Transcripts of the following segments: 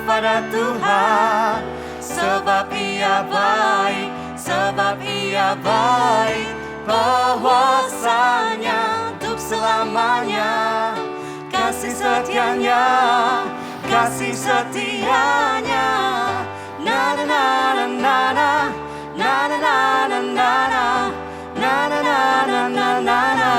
kepada Tuhan, sebab Ia baik, sebab Ia baik, bahwasanya untuk selamanya. Kasih setianya, kasih setianya. Na na na na na na, na na na na na na, na na na na na na na,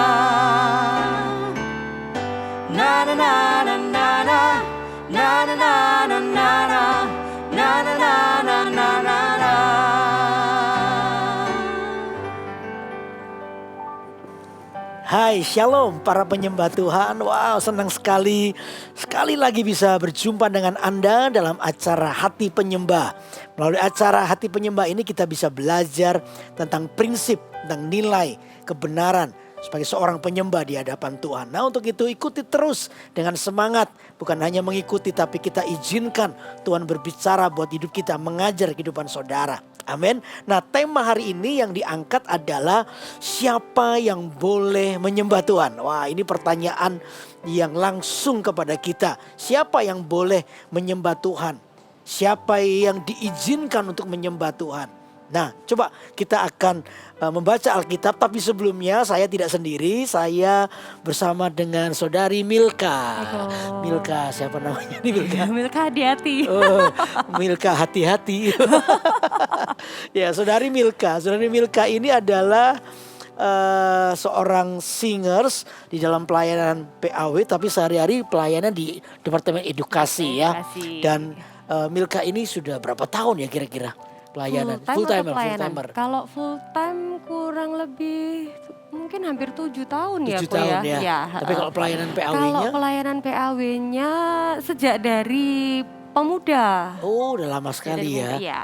na na na na na na, na na na na na na, na na na na na na na. Hai, shalom para penyembah Tuhan. Wow, senang sekali lagi bisa berjumpa dengan Anda dalam acara Hati Penyembah. Melalui acara Hati Penyembah ini kita bisa belajar tentang prinsip, tentang nilai, kebenaran sebagai seorang penyembah di hadapan Tuhan. Nah, untuk itu ikuti terus dengan semangat. Bukan hanya mengikuti, tapi kita izinkan Tuhan berbicara buat hidup kita, mengajar kehidupan saudara. Amin. Nah, tema hari ini yang diangkat adalah siapa yang boleh menyembah Tuhan. Wah, ini pertanyaan yang langsung kepada kita. Siapa yang boleh menyembah Tuhan? Siapa yang diizinkan untuk menyembah Tuhan? Nah, coba kita akan membaca Alkitab. Tapi sebelumnya saya tidak sendiri. Saya bersama dengan saudari Milka. Milka, siapa namanya nih Milka? Milka hati-hati. Oh, Milka hati-hati. Ya, saudari Milka. Saudari Milka ini adalah seorang singers di dalam pelayanan PAW. Tapi sehari-hari pelayanan di Departemen Edukasi ya. Dan Milka ini sudah berapa tahun ya kira-kira? Pelayanan full timer. Kalau full time kurang lebih mungkin hampir 7 tahun 7 ya, tahun ya. Ya. Tapi kalau pelayanan PAW-nya? Kalau pelayanan PAW-nya sejak dari pemuda. Oh, udah lama sekali ya. Iya.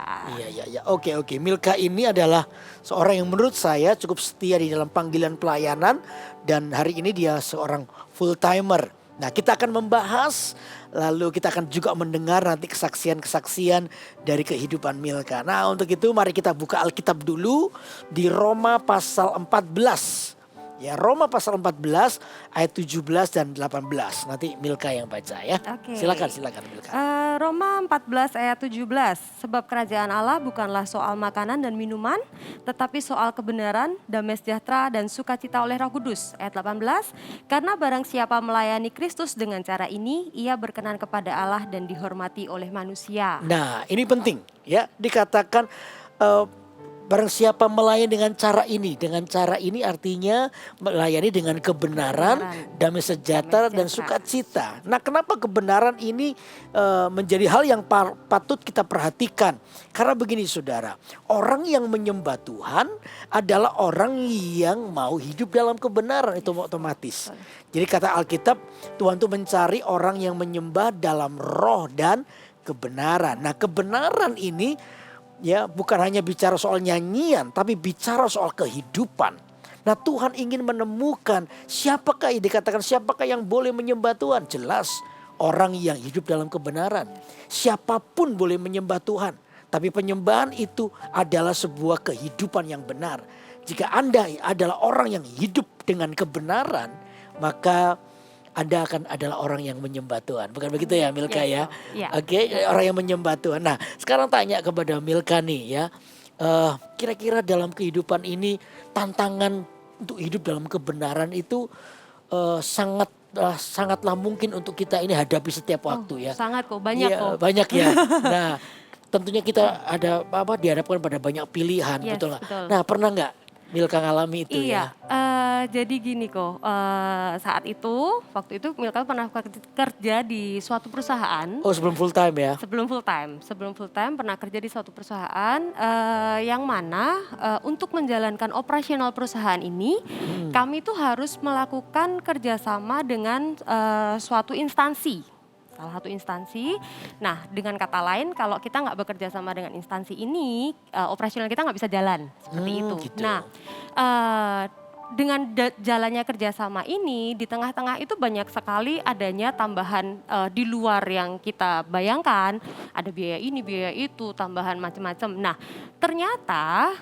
Oke. Milka ini adalah seorang yang menurut saya cukup setia di dalam panggilan pelayanan. Dan hari ini dia seorang full timer. Nah, kita akan membahas, lalu kita akan juga mendengar nanti kesaksian-kesaksian dari kehidupan Milka. Nah, untuk itu mari kita buka Alkitab dulu di Roma pasal 14. Ya, Roma pasal 14 ayat 17 dan 18. Nanti Milka yang baca ya. Oke. Silakan Milka. Roma 14 ayat 17. Sebab kerajaan Allah bukanlah soal makanan dan minuman, tetapi soal kebenaran, damai sejahtera dan sukacita oleh Roh Kudus. Ayat 18. Karena barang siapa melayani Kristus dengan cara ini, ia berkenan kepada Allah dan dihormati oleh manusia. Nah, ini penting ya, dikatakan barang siapa melayani dengan cara ini. Dengan cara ini artinya melayani dengan kebenaran, damai sejahtera dan sukacita. Nah, kenapa kebenaran ini menjadi hal yang patut kita perhatikan? Karena begini saudara, orang yang menyembah Tuhan adalah orang yang mau hidup dalam kebenaran, itu otomatis. Jadi kata Alkitab, Tuhan tuh mencari orang yang menyembah dalam roh dan kebenaran. Nah, kebenaran ini ya bukan hanya bicara soal nyanyian, tapi bicara soal kehidupan. Nah, Tuhan ingin menemukan siapakah yang boleh menyembah Tuhan. Jelas orang yang hidup dalam kebenaran. Siapapun boleh menyembah Tuhan. Tapi penyembahan itu adalah sebuah kehidupan yang benar. Jika Anda adalah orang yang hidup dengan kebenaran, maka Anda akan adalah orang yang menyembah Tuhan. Bukan begitu ya Milka ya? Oke, orang yang menyembah Tuhan. Nah, sekarang tanya kepada Milka nih ya. Kira-kira dalam kehidupan ini tantangan untuk hidup dalam kebenaran itu sangatlah mungkin untuk kita ini hadapi setiap waktu ya. Sangat kok, banyak kok. Banyak ya. Nah, tentunya kita dihadapkan pada banyak pilihan, betul nggak? Nah, pernah nggak Milka ngalami itu ya? Jadi gini kok, waktu itu Milka pernah kerja di suatu perusahaan. Oh, sebelum full time ya? Sebelum full time pernah kerja di suatu perusahaan yang mana untuk menjalankan operasional perusahaan ini kami tuh harus melakukan kerjasama dengan suatu instansi. Salah satu instansi. Nah, dengan kata lain, kalau kita nggak bekerja sama dengan instansi ini, operasional kita nggak bisa jalan seperti itu. Gitu. Nah, dengan jalannya kerjasama ini, di tengah-tengah itu banyak sekali adanya tambahan di luar yang kita bayangkan. Ada biaya ini, biaya itu, tambahan macam-macam. Nah, ternyata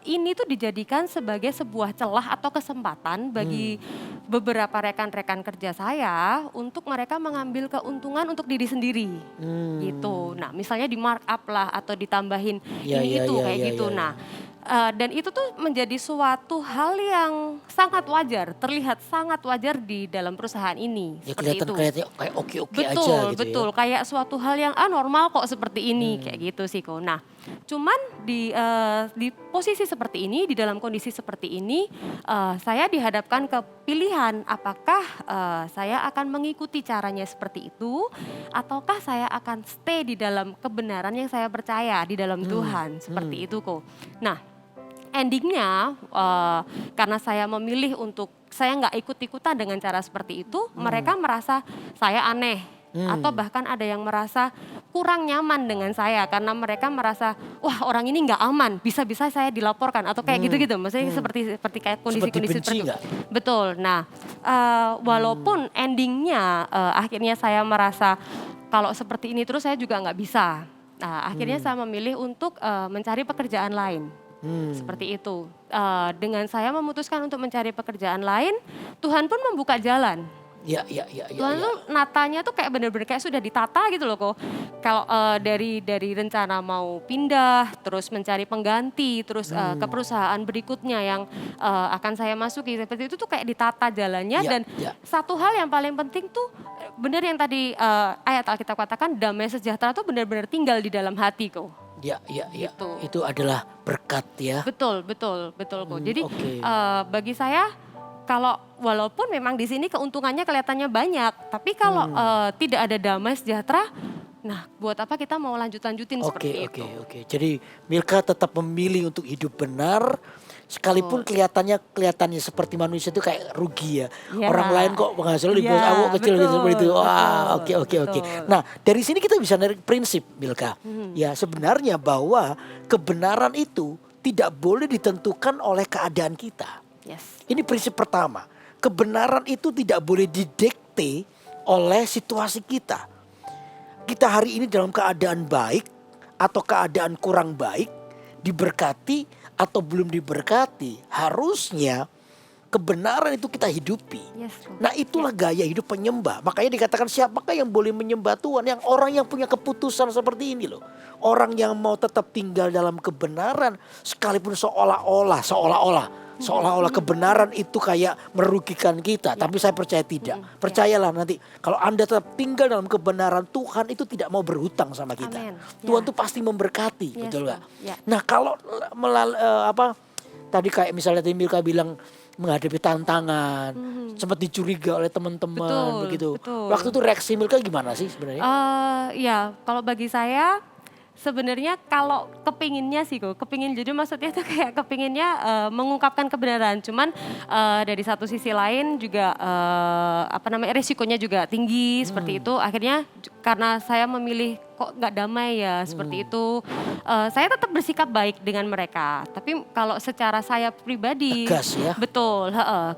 ini tuh dijadikan sebagai sebuah celah atau kesempatan bagi beberapa rekan-rekan kerja saya untuk mereka mengambil keuntungan untuk diri sendiri gitu. Nah, misalnya di markup lah atau ditambahin Ya, ini ya, itu ya, kayak ya, gitu. ya, ya. Nah, dan itu tuh menjadi suatu hal yang sangat wajar, terlihat sangat wajar di dalam perusahaan ini. Ya Seperti itu. kelihatannya kayak oke-oke aja Betul, gitu betul. ya. Kayak suatu hal yang normal kok seperti ini, kayak gitu sih kok. Nah, cuman di posisi seperti ini, di dalam kondisi seperti ini, saya dihadapkan ke pilihan apakah saya akan mengikuti caranya seperti itu, ataukah saya akan stay di dalam kebenaran yang saya percaya di dalam Tuhan, seperti itu kok. Nah, endingnya karena saya memilih untuk saya nggak ikut-ikutan dengan cara seperti itu, mereka merasa saya aneh. Atau bahkan ada yang merasa kurang nyaman dengan saya karena mereka merasa wah orang ini nggak aman, bisa-bisa saya dilaporkan atau kayak gitu-gitu. Maksudnya seperti kayak kondisi-kondisi Seperti benci seperti itu. nggak? Betul. Nah, walaupun endingnya akhirnya saya merasa kalau seperti ini terus saya juga nggak bisa. Nah, akhirnya saya memilih untuk mencari pekerjaan lain. Seperti itu. Dengan saya memutuskan untuk mencari pekerjaan lain, Tuhan pun membuka jalan. Ya, ya, ya, ya, Tuhan ya. tuh natanya tuh kayak bener-bener kayak sudah ditata gitu loh kok. Kalau dari rencana mau pindah, terus mencari pengganti, terus ke perusahaan berikutnya yang akan saya masuki seperti itu tuh kayak ditata jalannya. Ya, Dan ya. satu hal yang paling penting tuh bener yang tadi ayat Alkitab katakan damai sejahtera tuh benar-benar tinggal di dalam hati kok. Ya, ya, ya. Gitu. Itu adalah berkat ya. Betul kok. Jadi oke. bagi saya kalau walaupun memang di sini keuntungannya kelihatannya banyak, tapi kalau tidak ada damai sejahtera, nah buat apa kita mau lanjutin seperti Oke, itu? oke. Jadi Milka tetap memilih untuk hidup benar. Sekalipun kelihatannya seperti manusia itu kayak rugi ya. Ya. Orang lain kok penghasilan di Ya, bawah aku kecil gitu betul, seperti itu. Wah, betul, oke, oke, oke. betul. Nah, dari sini kita bisa narik prinsip Milka. Ya, sebenarnya bahwa kebenaran itu tidak boleh ditentukan oleh keadaan kita. Yes. Ini prinsip pertama. Kebenaran itu tidak boleh didikte oleh situasi kita. Kita hari ini dalam keadaan baik atau keadaan kurang baik, diberkati atau belum diberkati, harusnya kebenaran itu kita hidupi. Yes, Lord. Nah, itulah gaya hidup penyembah. Makanya dikatakan siapakah yang boleh menyembah Tuhan? Yang orang yang punya keputusan seperti ini loh. Orang yang mau tetap tinggal dalam kebenaran sekalipun seolah-olah kebenaran itu kayak merugikan kita. Tapi saya percaya tidak. Percayalah nanti kalau Anda tetap tinggal dalam kebenaran, Tuhan itu tidak mau berhutang sama kita. Amin. Tuhan Ya. tuh pasti memberkati, Yes, betul nggak? Lord. Ya. Nah, kalau tadi kayak misalnya tadi Milka bilang menghadapi tantangan, sempat dicuriga oleh teman-teman Betul, begitu. betul. Waktu itu reaksi Milka gimana sih sebenarnya? Ya, kalau bagi saya sebenarnya kalau kepinginnya sih kok, kepingin jadi maksudnya tuh kayak kepinginnya mengungkapkan kebenaran. Cuman dari satu sisi lain juga resikonya juga tinggi seperti itu. Akhirnya karena saya memilih kok nggak damai ya seperti itu, saya tetap bersikap baik dengan mereka. Tapi kalau secara saya pribadi, Tegas ya? betul,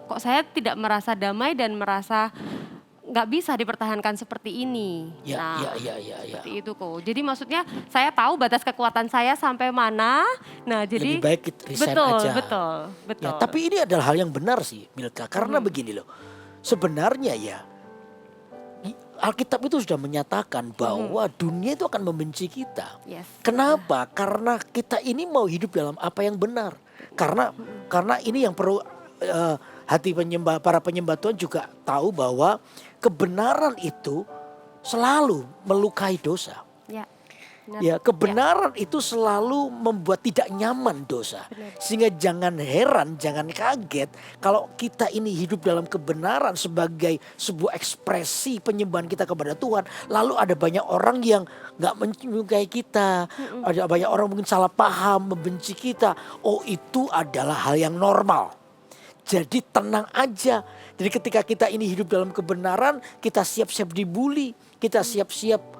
kok saya tidak merasa damai dan merasa nggak bisa dipertahankan seperti ini. Ya, Nah, ya. seperti itu kok. Jadi maksudnya saya tahu batas kekuatan saya sampai mana. Nah, jadi Lebih baik kita resign betul, aja. betul. Ya, tapi ini adalah hal yang benar sih Milka. Karena begini loh. Sebenarnya ya Alkitab itu sudah menyatakan bahwa dunia itu akan membenci kita. Yes. Kenapa? Karena kita ini mau hidup dalam apa yang benar. Karena ini yang perlu para penyembah Tuhan juga tahu bahwa kebenaran itu selalu melukai dosa. Ya. Benar. Ya, kebenaran itu selalu membuat tidak nyaman dosa. Benar. Sehingga jangan heran, jangan kaget kalau kita ini hidup dalam kebenaran sebagai sebuah ekspresi penyembahan kita kepada Tuhan. Lalu ada banyak orang yang gak menyukai kita. Ada banyak orang mungkin salah paham, membenci kita. Oh, itu adalah hal yang normal. Jadi tenang aja. Jadi ketika kita ini hidup dalam kebenaran, kita siap-siap dibully, kita siap-siap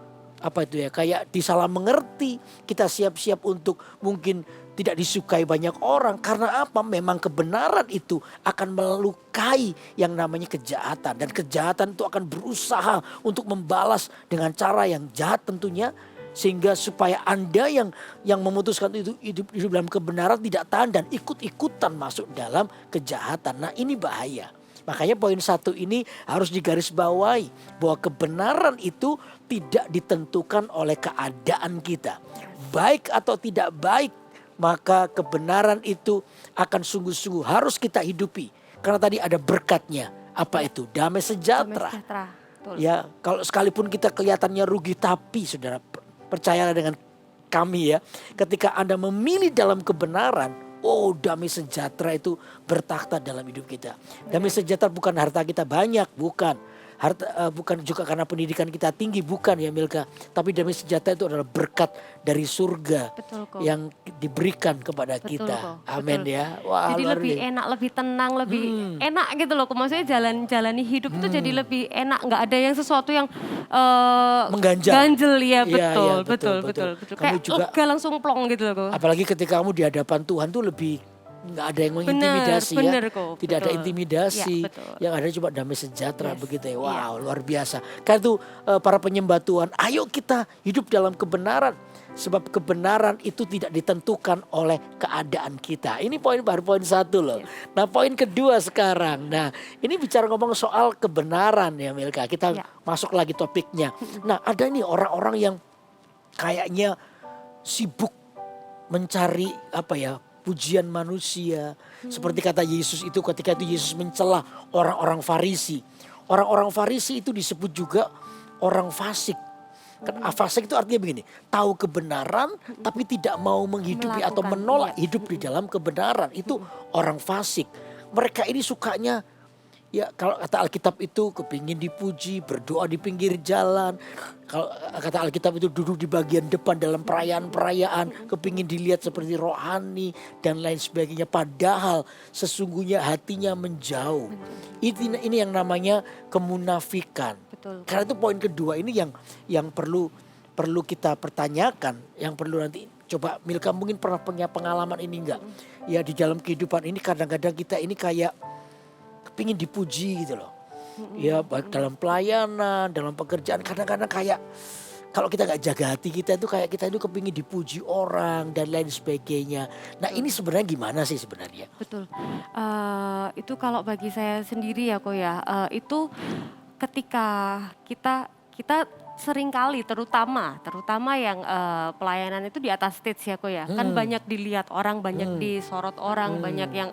kayak disalah mengerti, kita siap-siap untuk mungkin tidak disukai banyak orang. Karena apa? Memang kebenaran itu akan melukai yang namanya kejahatan. Dan kejahatan itu akan berusaha untuk membalas dengan cara yang jahat tentunya. Sehingga supaya Anda yang memutuskan itu hidup dalam kebenaran tidak tahan dan ikut-ikutan masuk dalam kejahatan. Nah ini bahaya. Makanya poin 1 ini harus digarisbawahi bahwa kebenaran itu tidak ditentukan oleh keadaan kita. Baik atau tidak baik, maka kebenaran itu akan sungguh-sungguh harus kita hidupi. Karena tadi ada berkatnya. Apa itu? Damai sejahtera. Damai sejahtera. Betul. Ya, kalau sekalipun kita kelihatannya rugi, tapi saudara percayalah dengan kami ya, ketika Anda memilih dalam kebenaran, oh damai sejahtera itu bertakhta dalam hidup kita. Damai sejahtera bukan harta kita banyak, bukan. Bukan juga karena pendidikan kita tinggi, bukan ya Milka. Tapi damai sejahtera itu adalah berkat dari surga. Betul kok. Yang diberikan kepada Betul kita. kok, Amin betul. ya. Wah, Jadi luar lebih biasa. enak, lebih tenang, lebih enak gitu loh. Maksudnya jalani hidup itu jadi lebih enak. Nggak ada yang sesuatu yang Mengganjal. ganjel ya. Iya, Betul, iya, betul, betul. betul. Kamu Kayak juga- lega langsung plong gitu loh kok. Apalagi ketika kamu di hadapan Tuhan tuh lebih nggak ada yang mengintimidasi Bener ya. kok, Tidak ada betul. intimidasi. Ya, betul. Yang ada cuma damai sejahtera Yes, begitu ya. iya. Wow, luar biasa. Karena itu para penyembah Tuhan, ayo kita hidup dalam kebenaran. Sebab kebenaran itu tidak ditentukan oleh keadaan kita. Ini baru poin 1 loh. Nah poin kedua sekarang. Nah ini bicara ngomong soal kebenaran ya Milka. Kita Ya. masuk lagi topiknya. Nah ada nih orang-orang yang kayaknya sibuk mencari apa ya, pujian manusia. Seperti kata Yesus itu ketika itu Yesus mencela orang-orang Farisi. Orang-orang Farisi itu disebut juga orang fasik. Kan fasik itu artinya begini, tahu kebenaran tapi tidak mau menghidupi atau Melakukan, menolak iya. hidup di dalam kebenaran. Itu orang fasik. Mereka ini sukanya, ya kalau kata Alkitab itu kepingin dipuji, berdoa di pinggir jalan. Kalau kata Alkitab itu duduk di bagian depan dalam perayaan-perayaan, kepingin dilihat seperti rohani dan lain sebagainya. Padahal sesungguhnya hatinya menjauh. Ini yang namanya kemunafikan. Betul. Karena itu poin kedua ini yang perlu kita pertanyakan, yang perlu nanti coba Milka mungkin pernah punya pengalaman ini enggak? Ya di dalam kehidupan ini kadang-kadang kita ini kayak kepingin dipuji gitu loh. Ya baik dalam pelayanan, dalam pekerjaan kadang-kadang kayak kalau kita nggak jaga hati kita itu kayak kita itu kepingin dipuji orang dan lain sebagainya. Nah ini sebenarnya gimana sih sebenarnya? Betul. Itu kalau bagi saya sendiri ya kok ya, itu ketika kita seringkali terutama yang pelayanan itu di atas stage ya kok ya. Kan banyak dilihat orang, banyak disorot orang, banyak yang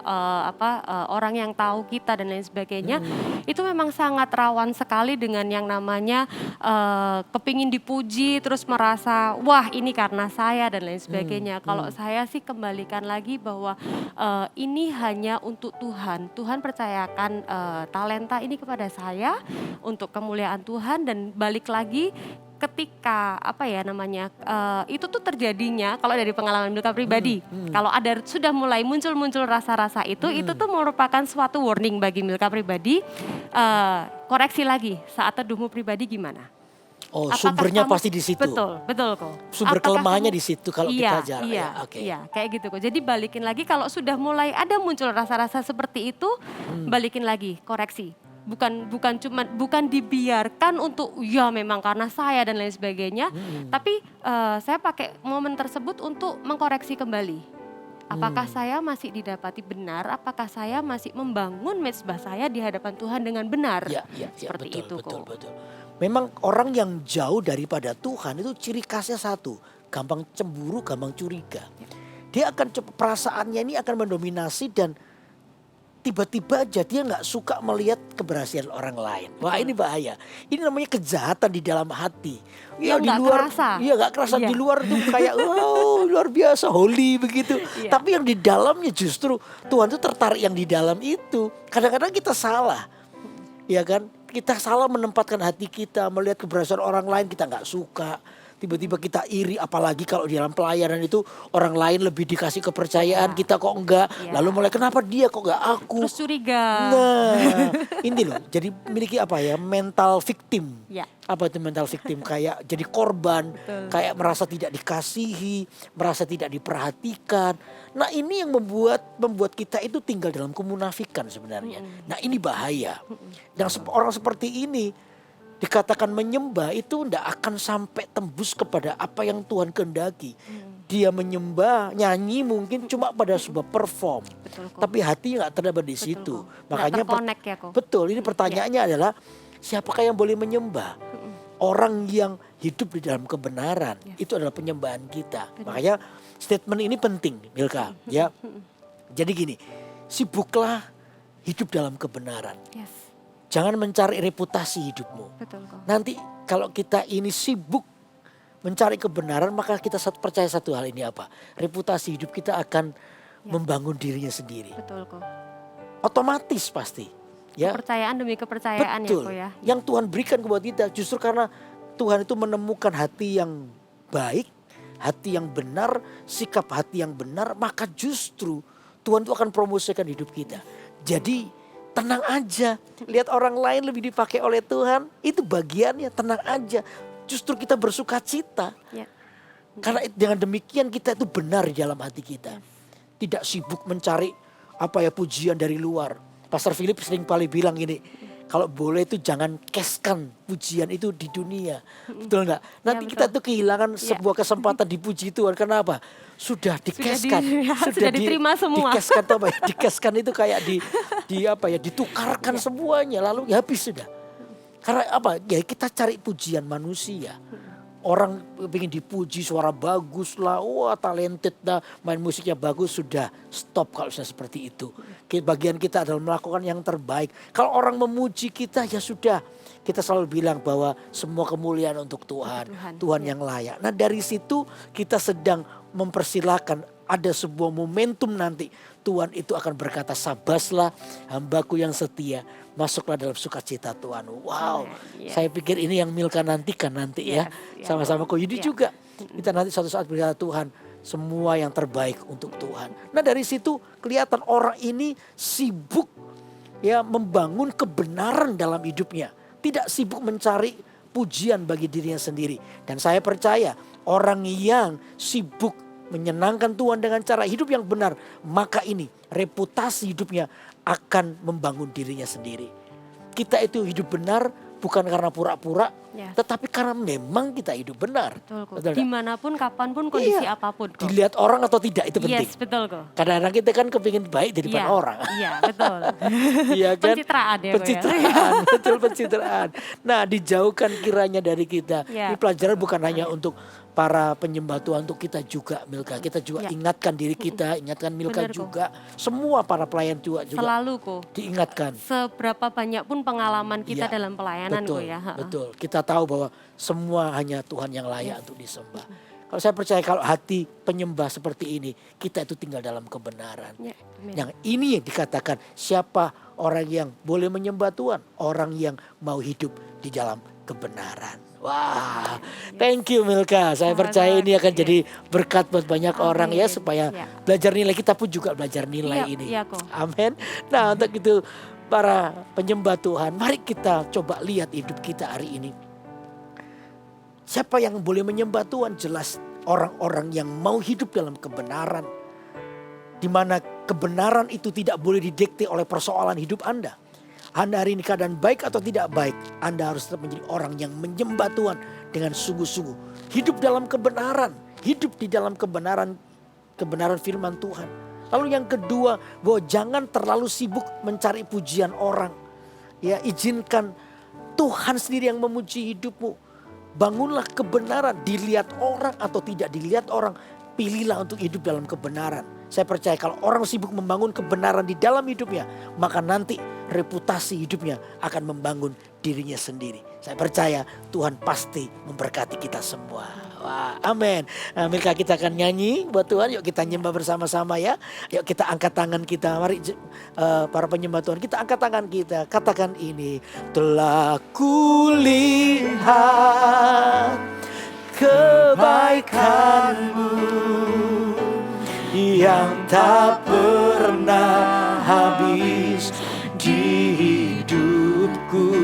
orang yang tahu kita dan lain sebagainya. Itu memang sangat rawan sekali dengan yang namanya kepingin dipuji terus merasa wah ini karena saya dan lain sebagainya. Kalau saya sih kembalikan lagi bahwa ini hanya untuk Tuhan. Tuhan percayakan talenta ini kepada saya untuk kemuliaan Tuhan dan balik lagi ketika itu tuh terjadinya kalau dari pengalaman Milka pribadi kalau ada sudah mulai muncul rasa-rasa itu tuh merupakan suatu warning bagi Milka pribadi, koreksi lagi saat teduhmu pribadi gimana. Oh Apakah sumbernya kamu- pasti di situ. Betul kok. Sumber Apakah kelemahannya kamu- di situ kalau iya, kita jarak. Iya, Ya, oke. iya, kayak gitu kok. Jadi balikin lagi kalau sudah mulai ada muncul rasa-rasa seperti itu, balikin lagi, koreksi. Bukan dibiarkan untuk ya memang karena saya dan lain sebagainya, tapi saya pakai momen tersebut untuk mengkoreksi kembali. Apakah saya masih didapati benar? Apakah saya masih membangun mezbah saya di hadapan Tuhan dengan benar? Ya, Seperti betul, itu betul, kok. betul. Memang orang yang jauh daripada Tuhan itu ciri khasnya satu, gampang cemburu, gampang curiga. Dia akan perasaannya ini akan mendominasi dan tiba-tiba aja dia nggak suka melihat keberhasilan orang lain. Wah ini bahaya. Ini namanya kejahatan di dalam hati. Ya Yang di nggak luar, kerasa. iya nggak kerasa Iya. di luar tuh kayak wow luar biasa holy begitu. Iya. Tapi yang di dalamnya justru Tuhan tuh tertarik yang di dalam itu. Kadang-kadang kita salah, ya kan? Kita salah menempatkan hati kita melihat keberhasilan orang lain kita nggak suka. Tiba-tiba kita iri, apalagi kalau di dalam pelayanan itu orang lain lebih dikasih kepercayaan, Ya. kita kok enggak. Ya. Lalu mulai kenapa dia kok enggak aku? Terus curiga. Nah, ini loh. Jadi memiliki apa ya? Mental victim. Ya. Apa itu mental victim? Kayak jadi korban, Betul. kayak merasa tidak dikasihi, merasa tidak diperhatikan. Nah, ini yang membuat kita itu tinggal dalam kemunafikan sebenarnya. Nah, ini bahaya. Dan orang seperti ini dikatakan menyembah itu tidak akan sampai tembus kepada apa yang Tuhan kehendaki. Dia menyembah, nyanyi mungkin cuma pada sebuah perform. Betul kok. Tapi hati nggak terdapat di Betul situ. kok. Nggak Makanya terkonek ya kok. betul, ini pertanyaannya adalah siapakah yang boleh menyembah? Orang yang hidup di dalam kebenaran. Itu adalah penyembahan kita. Makanya statement ini penting, Milka, ya. Jadi gini, sibuklah hidup dalam kebenaran. Yes, Jangan mencari reputasi hidupmu. betul kok. Nanti kalau kita ini sibuk mencari kebenaran, maka kita percaya satu hal ini apa? Reputasi hidup kita akan membangun dirinya sendiri. Betul kok. Otomatis pasti. Ya, Kepercayaan demi kepercayaan betul. ya kok ya. Yang Tuhan berikan kepada kita justru karena Tuhan itu menemukan hati yang baik, hati yang benar, sikap hati yang benar, maka justru Tuhan itu akan promosikan hidup kita. Jadi tenang aja, lihat orang lain lebih dipakai oleh Tuhan, itu bagiannya, tenang aja. Justru kita bersuka cita. Ya. Karena dengan demikian kita itu benar di dalam hati kita. Tidak sibuk mencari pujian dari luar. Pastor Philip sering paling bilang ini, kalau boleh itu jangan keskan pujian itu di dunia. Betul enggak? Nanti betul. kita tuh kehilangan sebuah kesempatan dipuji Tuhan. Kenapa? Sudah dikeskan. Sudah diterima semua. Dikeskan itu apa ya? Dikeskan itu kayak ditukarkan semuanya lalu habis sudah. Karena apa? Ya kita cari pujian manusia. Orang ingin dipuji, suara bagus lah, wah talented lah, main musiknya bagus, sudah stop kalau sudah seperti itu. Bagian kita adalah melakukan yang terbaik. Kalau orang memuji kita ya sudah, kita selalu bilang bahwa semua kemuliaan untuk Tuhan, Tuhan yang layak. Nah dari situ kita sedang mempersilahkan ada sebuah momentum nanti Tuhan itu akan berkata, sabaslah hambaku yang setia, masuklah dalam sukacita Tuhan. Wow, saya pikir ini yang Milka nantikan nanti ya. Sama-sama kok Yudi juga. Kita nanti suatu saat berkata, Tuhan semua yang terbaik untuk Tuhan. Nah dari situ kelihatan orang ini sibuk ya membangun kebenaran dalam hidupnya. Tidak sibuk mencari pujian bagi dirinya sendiri. Dan saya percaya orang yang sibuk menyenangkan Tuhan dengan cara hidup yang benar, maka ini reputasi hidupnya akan membangun dirinya sendiri. Kita itu hidup benar bukan karena pura-pura, tetapi karena memang kita hidup benar. Betul kok. Betul nggak? Dimanapun, kapanpun, kondisi apapun kok. Dilihat orang atau tidak itu penting. Yes, betul kok. Kadang-kadang kita kan kepingin baik di depan orang. Iya, betul. Iya kan? Pencitraan ya kok ya. Pencitraan, betul pencitraan. Nah dijauhkan kiranya dari kita. Ya. Ini pelajaran bukan hanya untuk para penyembah Tuhan, untuk kita juga Milka. Kita juga ingatkan diri kita, ingatkan Milka Benar, juga. Semua para pelayan juga Selalu kok. diingatkan. Seberapa banyak pun pengalaman kita Ya, dalam pelayanan betul, kok ya. betul. Kita tahu bahwa semua hanya Tuhan yang layak untuk disembah. Kalau saya percaya kalau hati penyembah seperti ini, kita itu tinggal dalam kebenaran. Ya, amin. Yang ini yang dikatakan siapa orang yang boleh menyembah Tuhan? Orang yang mau hidup di dalam kebenaran. Wah, thank you Milka. Saya percaya ini akan jadi berkat buat banyak orang ya, supaya belajar nilai, kita pun juga belajar nilai ini. Iya kok. Amin. Nah untuk itu para penyembah Tuhan, mari kita coba lihat hidup kita hari ini. Siapa yang boleh menyembah Tuhan? Jelas orang-orang yang mau hidup dalam kebenaran. Di mana kebenaran itu tidak boleh didikte oleh persoalan hidup Anda. Anda hari ini keadaan baik atau tidak baik, Anda harus tetap menjadi orang yang menyembah Tuhan dengan sungguh-sungguh. Hidup dalam kebenaran, hidup di dalam kebenaran firman Tuhan. Lalu yang kedua, bahwa jangan terlalu sibuk mencari pujian orang. Ya, izinkan Tuhan sendiri yang memuji hidupmu. Bangunlah kebenaran, dilihat orang atau tidak dilihat orang, pilihlah untuk hidup dalam kebenaran. Saya percaya kalau orang sibuk membangun kebenaran di dalam hidupnya, maka nanti reputasi hidupnya akan membangun dirinya sendiri. Saya percaya Tuhan pasti memberkati kita semua. Wah, amin. Nah, Milka, kita akan nyanyi buat Tuhan. Yuk kita nyembah bersama-sama ya. Yuk kita angkat tangan kita. Mari para penyembah Tuhan, kita angkat tangan kita. Katakan ini. Telah kulihat kebaikanmu yang tak pernah habis di hidupku.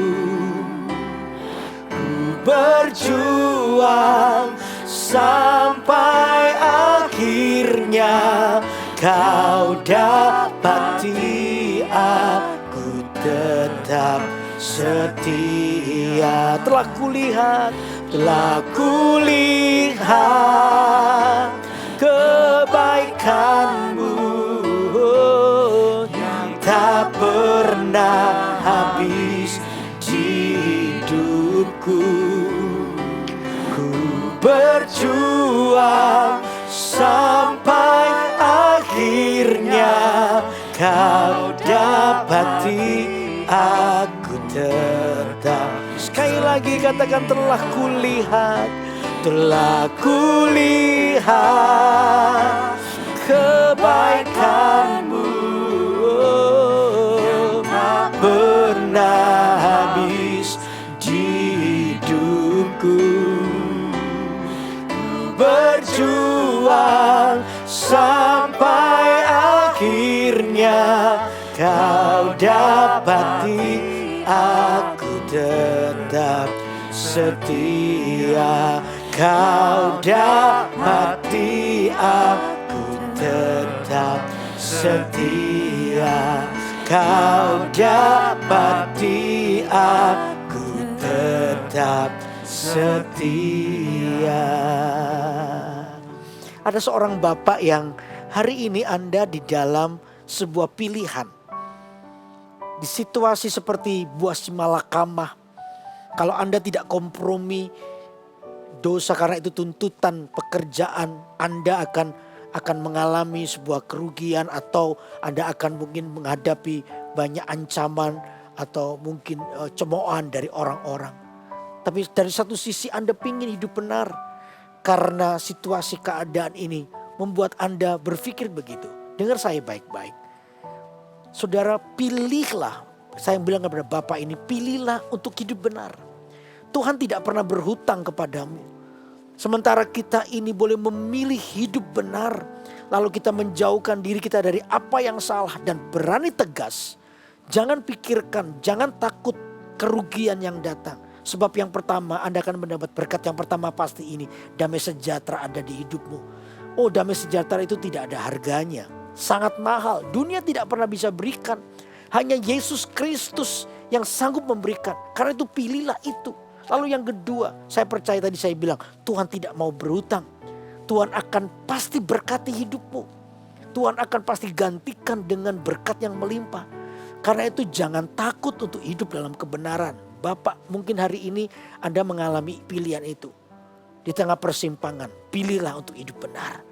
Ku berjuang sampai akhirnya kau dapati aku tetap setia. setia. Telah kulihat kebaikan-Mu yang tak pernah habis di hidupku. Ku berjuang sampai akhirnya Kau dapati aku tetap. Sekali lagi katakan, telah kulihat kebaikan-Mu yang tak pernah habis di hidupku. Berjuang sampai akhirnya Kau dapati aku tetap setia. Kau dapati aku tetap setia. Kau dapati aku tetap setia. Ada seorang bapak yang hari ini Anda di dalam sebuah pilihan. Di situasi seperti buah simalakama, kalau Anda tidak kompromi dosa karena itu tuntutan pekerjaan, Anda akan mengalami sebuah kerugian, atau Anda akan mungkin menghadapi banyak ancaman atau mungkin cemoohan dari orang-orang. Tapi dari satu sisi Anda ingin hidup benar, karena situasi keadaan ini membuat Anda berpikir begitu. Dengar saya baik-baik. Saudara, pilihlah, saya bilang kepada Bapak ini, pilihlah untuk hidup benar. Tuhan tidak pernah berhutang kepadamu. Sementara kita ini boleh memilih hidup benar, lalu kita menjauhkan diri kita dari apa yang salah dan berani tegas. Jangan pikirkan, jangan takut kerugian yang datang. Sebab yang pertama Anda akan mendapat berkat yang pertama pasti ini, damai sejahtera ada di hidupmu. Oh, damai sejahtera itu tidak ada harganya. Sangat mahal, dunia tidak pernah bisa berikan. Hanya Yesus Kristus yang sanggup memberikan. Karena itu pilihlah itu. Lalu yang kedua, saya percaya tadi saya bilang, Tuhan tidak mau berhutang. Tuhan akan pasti berkati hidupmu. Tuhan akan pasti gantikan dengan berkat yang melimpah. Karena itu jangan takut untuk hidup dalam kebenaran. Bapak, mungkin hari ini Anda mengalami pilihan itu. Di tengah persimpangan, pilihlah untuk hidup benar.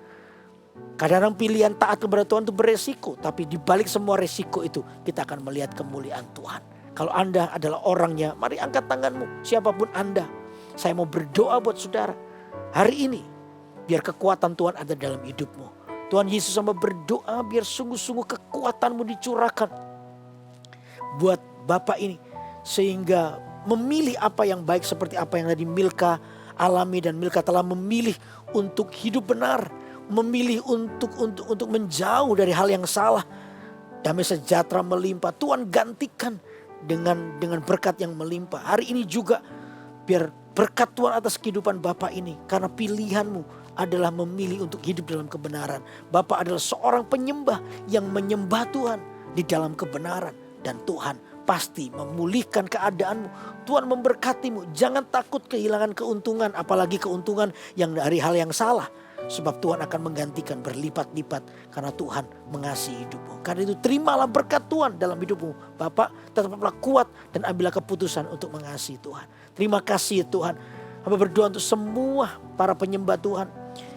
Kadang-kadang pilihan taat kepada Tuhan itu beresiko. Tapi di balik semua resiko itu kita akan melihat kemuliaan Tuhan. Kalau Anda adalah orangnya, mari angkat tanganmu. Siapapun Anda, saya mau berdoa buat saudara. Hari ini, biar kekuatan Tuhan ada dalam hidupmu. Tuhan Yesus sama berdoa biar sungguh-sungguh kekuatanmu dicurahkan. Buat Bapak ini, sehingga memilih apa yang baik seperti apa yang tadi Milka alami. Dan Milka telah memilih untuk hidup benar. Memilih untuk menjauh dari hal yang salah. Damai sejahtera melimpah. Tuhan gantikan dengan berkat yang melimpah. Hari ini juga biar berkat Tuhan atas kehidupan Bapak ini. Karena pilihanmu adalah memilih untuk hidup dalam kebenaran. Bapak adalah seorang penyembah yang menyembah Tuhan di dalam kebenaran. Dan Tuhan pasti memulihkan keadaanmu. Tuhan memberkatimu. Jangan takut kehilangan keuntungan. Apalagi keuntungan yang dari hal yang salah. Sebab Tuhan akan menggantikan berlipat-lipat. Karena Tuhan mengasihi hidupmu. Karena itu terimalah berkat Tuhan dalam hidupmu. Bapak, tetaplah kuat dan ambillah keputusan untuk mengasihi Tuhan. Terima kasih Tuhan. Hamba berdoa untuk semua para penyembah Tuhan.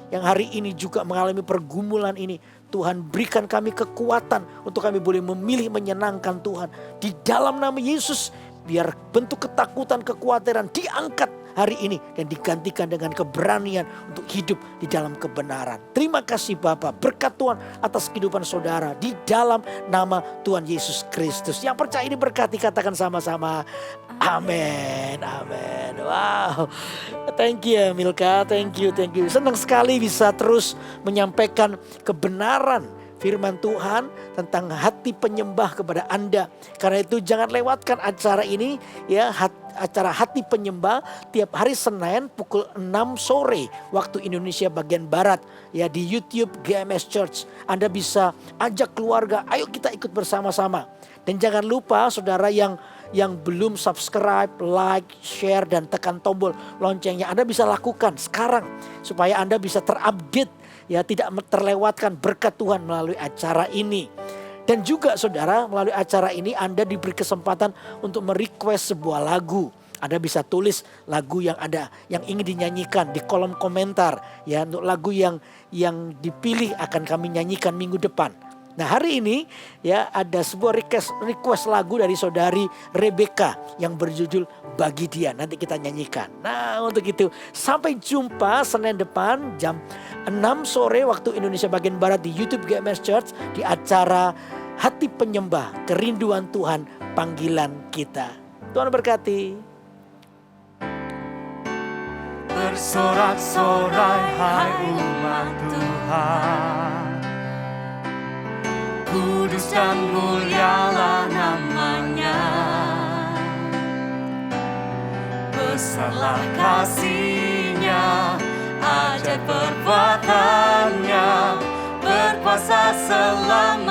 Yang hari ini juga mengalami pergumulan ini. Tuhan berikan kami kekuatan untuk kami boleh memilih menyenangkan Tuhan. Di dalam nama Yesus, biar bentuk ketakutan, kekhawatiran diangkat hari ini. Dan digantikan dengan keberanian untuk hidup di dalam kebenaran. Terima kasih Bapak, berkat Tuhan atas kehidupan saudara. Di dalam nama Tuhan Yesus Kristus. Yang percaya ini berkati, katakan sama-sama. Amin, amin. Wow, thank you Milka, thank you. Senang sekali bisa terus menyampaikan kebenaran firman Tuhan tentang hati penyembah kepada Anda. Karena itu jangan lewatkan acara ini ya, acara hati penyembah tiap hari Senin pukul 6 sore waktu Indonesia bagian Barat ya, di YouTube GMS Church. Anda bisa ajak keluarga, ayo kita ikut bersama-sama. Dan jangan lupa saudara yang yang belum subscribe, like, share, dan tekan tombol loncengnya, Anda bisa lakukan sekarang supaya Anda bisa terupdate, ya, tidak terlewatkan berkat Tuhan melalui acara ini. Dan juga saudara, melalui acara ini Anda diberi kesempatan untuk merequest sebuah lagu. Anda bisa tulis lagu yang ingin dinyanyikan di kolom komentar, ya, untuk lagu yang dipilih akan kami nyanyikan minggu depan. Nah, hari ini, ya, ada sebuah request lagu dari saudari Rebecca yang berjudul Bagi Dia. Nanti kita nyanyikan. Nah, untuk itu sampai jumpa Senin depan jam 6 sore waktu Indonesia bagian Barat di YouTube GMS Church di acara Hati Penyembah, Kerinduan Tuhan, Panggilan Kita. Tuhan berkati. Bersorak-sorai hai umat Tuhan, kudus dan mulialah namanya. Besarlah kasih-Nya, ajaib perbuatannya, berkuasa selama